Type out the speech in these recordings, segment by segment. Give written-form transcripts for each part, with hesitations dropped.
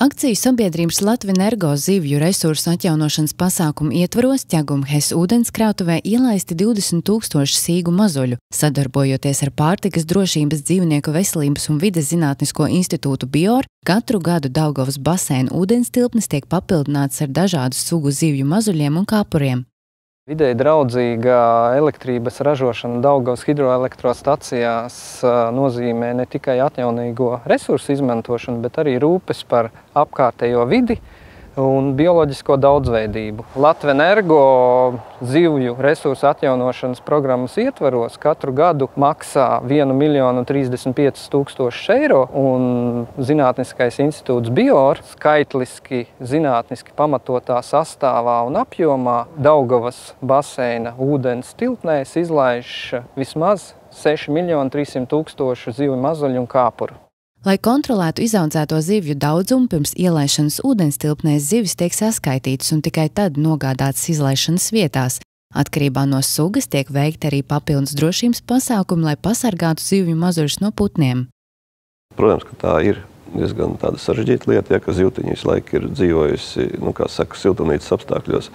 Akciju sabiedrības Latvenergo zivju resursu atjaunošanas pasākumu ietvaros Ķeguma HES ūdenskrātuvē ielaisti 20 000 sīgu mazuļu. Sadarbojoties ar Pārtikas drošības, dzīvnieku veselības un vides zinātnisko institūtu BIOR, katru gadu Daugavas baseina ūdenstilpnes tiek papildināts ar dažādu sugu zivju mazuļiem un kāpuriem. Videi draudzīga elektrības ražošana Daugavas hidroelektrostacijās nozīmē ne tikai atjaunīgo resursu izmantošanu, bet arī rūpes par apkārtējo vidi un bioloģisko daudzveidību. Latvenergo zivju resursu atjaunošanas programmas ietvaros katru gadu maksā 1 035 000 eiro, un Zinātniskais institūts BIOR skaitliski, zinātniski pamatotā sastāvā un apjomā Daugavas baseina ūdens tilpnēs izlaiž vismaz 6 300 000 zivju mazuļu un kāpuru. Lai kontrolētu izaudzēto zivju daudzumu, pirms ielaišanas ūdenstilpnēs zivis tiek saskaitītas un tikai tad nogādātas izlaišanas vietās. Atkarībā no sugas tiek veikti arī papildus drošības pasākumi, lai pasargātu zivju mazuļus no putniem. Protams, ka tā ir diezgan tāda sarežģīta lieta, ka zivtiņa visu laiku ir dzīvojusi, siltumnīcas apstākļos.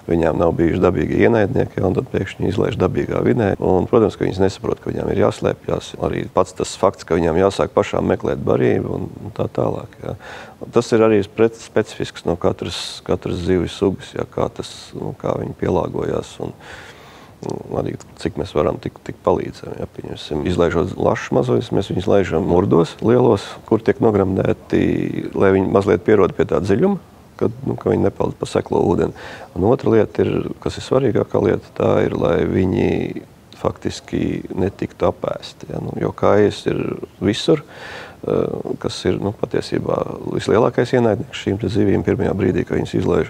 Viņām nav bijuši dabīgi ienaidnieki, un tad pēkšņi izlaiž dabīgā vidē. Un, protams, ka viņas nesaprot, ka viņām ir jāslēpjas. Arī pats tas fakts, ka viņām jāsāk pašām meklēt barību un tā tālāk. Jā. Tas ir arī specifisks no katras zivju sugas, jā, kā viņi pielāgojās un arī cik mēs varam tik palīdzam. Jā. Izlaižot lašus mazuļus, mēs viņus laižam murdos lielos, kur tiek nogramdēti, lai viņi mazliet pierod pie tā dziļuma, ka viņi nepeld pa seklo ūdeni. Un otra lieta ir, kas ir svarīgākā lieta, tā ir, lai viņi faktiski netiktu apēsti. Ja? Jo kājas ir visur, kas ir patiesībā vislielākais ienaidnieks šīm zivīm pirmajā brīdī, kad viņas izlaiž.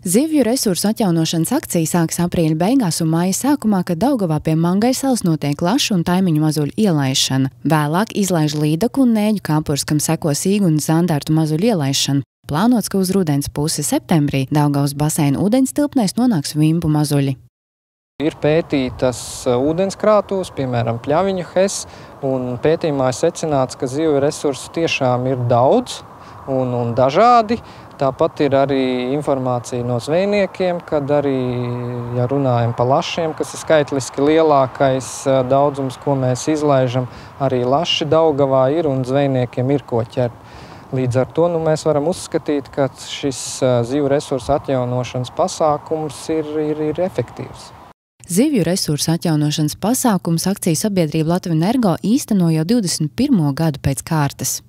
Zivju resursu atjaunošanas akcija sākas aprīļa beigās un māja sākumā, kad Daugavā pie Mangaisalas notiek lašu un taimiņu mazuļu ielaišana. Vēlāk izlaiž līdaku un nēģu kāpurs, kam seko sīgu un zandartu mazuļu ielaišana. Plānots, ka uz rudens pusi septembrī Daugavas baseina ūdenstilpnēs nonāks vimbu mazuļi. Ir pētītas ūdenskrātuves, piemēram, Pļaviņu HES, un pētījumā ir secināts, ka zivju resursu tiešām ir daudz un dažādi. Tāpat ir arī informācija no zvejniekiem, kad arī, ja runājam par lašiem, kas ir skaitliski lielākais daudzums, ko mēs izlaižam, arī laši Daugavā ir un zvejniekiem ir ko ķert. Līdz ar to mēs varam uzskatīt, ka šis zivju resursu atjaunošanas pasākums ir efektīvs. Zivju resursu atjaunošanas pasākums akciju sabiedrība Latvenergo īsteno jau 21. gadu pēc kārtas.